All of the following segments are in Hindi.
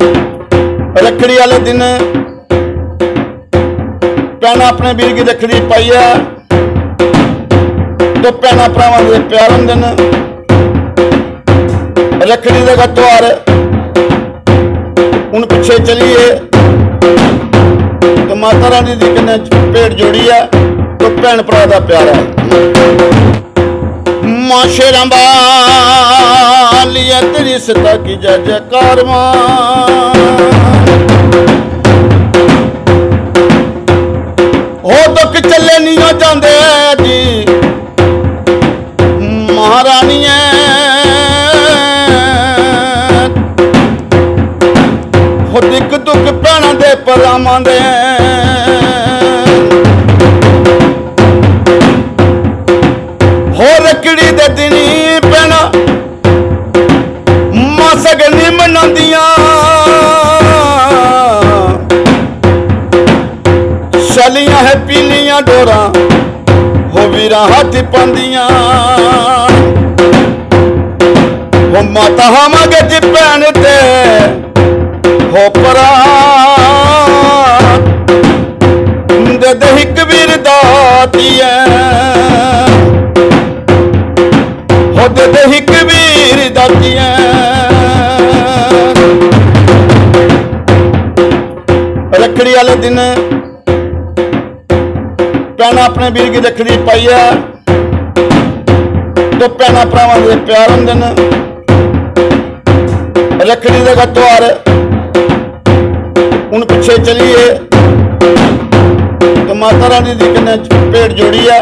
रखड़ी वाले दिन भैन अपने वीर की रखड़ी पाई है तो भैन भरावां दे प्यार होंदे ने। रखड़ी का त्योहार हुण पिछे चलीए तो माता रानी दी कन्नै भेंट जोड़ी है तो भैन भरा दा प्यार है। मां शेरां वाली है तेरी सदा की जय जयकार मां। हो दुख चले नहीं हो जाते जी महारानी है। हो दिख दुख भैनों दे परावां दे हो रखड़ी दे दिनी भैनां मां सगनी मनांदियां। शालियां है पीलियां डोरा हो वीरां हाथ पांदियां। हो माता हावांगे जी भैन ते हो परा दे दे हिक वीर दाती है। हो दे दे हिक वीर दाती है। रखड़ी वाले दिन भैन अपने वीर की रखड़ी पाई है तो भैन भरावां दे प्यार होंदे ने। रखड़ी का त्योहार हुण पिछे चलीए तो माता रानी दी कन्नै भेंट जोड़ी है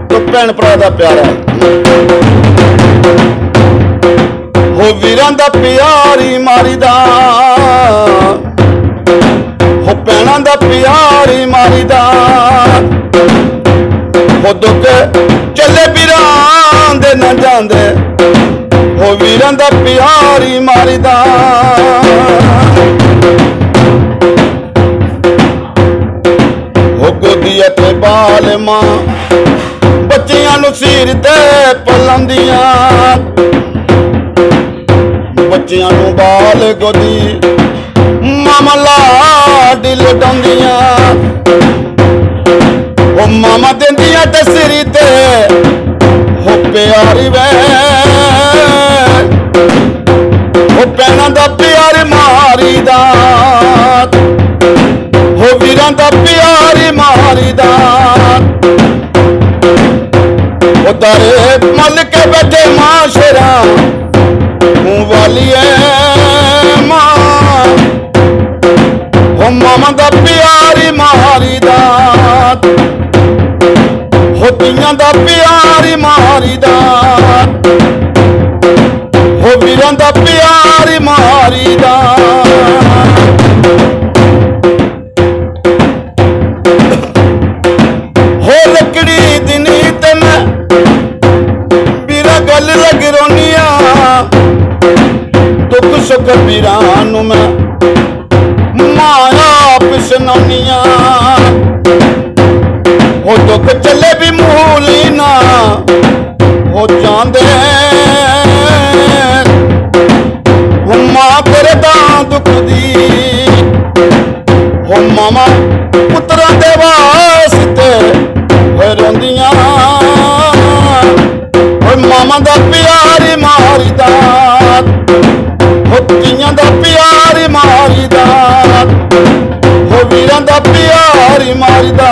तो भैन भरा दा प्यार है। हो वीरां दा प्यारी मारीदा हो भैनां दा प्यारी मारीदा। हो दुख चले वीरां दे न जांदे हो वीरां दा प्यारी मारीदा। हो गोदिया ते बाल मां बच्चियां नूं सीर ते पलांदियां। बच्चियां नूं बाल गोदी मामा लाडी लटांदियां। हो मामा देंदियां ते सिरी ते हो प्यारी वे हो भैनां दा प्यार मारीदा। हो वीरां दा प्यार मारीदा। हो तारे मल के बैठे मां शेरां मुंह वाली है मां। हो मामा दा प्यार मारीदा। हो तियां दा प्यार मारीदा। हो वीरां दा प्यार मारीदा। हो रखड़ी दिनी ते मैं वीरा गल लग रोनिया। दुख सुख वीरां नूं मैं माया पिसनौनिया। हो दुख चले भी मूली ना हो जांदे। हो मां तेरे दा दुख दी हो मामा पुत्रां दे वास्ते हो रोंदियां। हो मामा दा प्यार मारीदा। हो तियां दा प्यार मारीदा। हो वीरां दा प्यार मारीदा।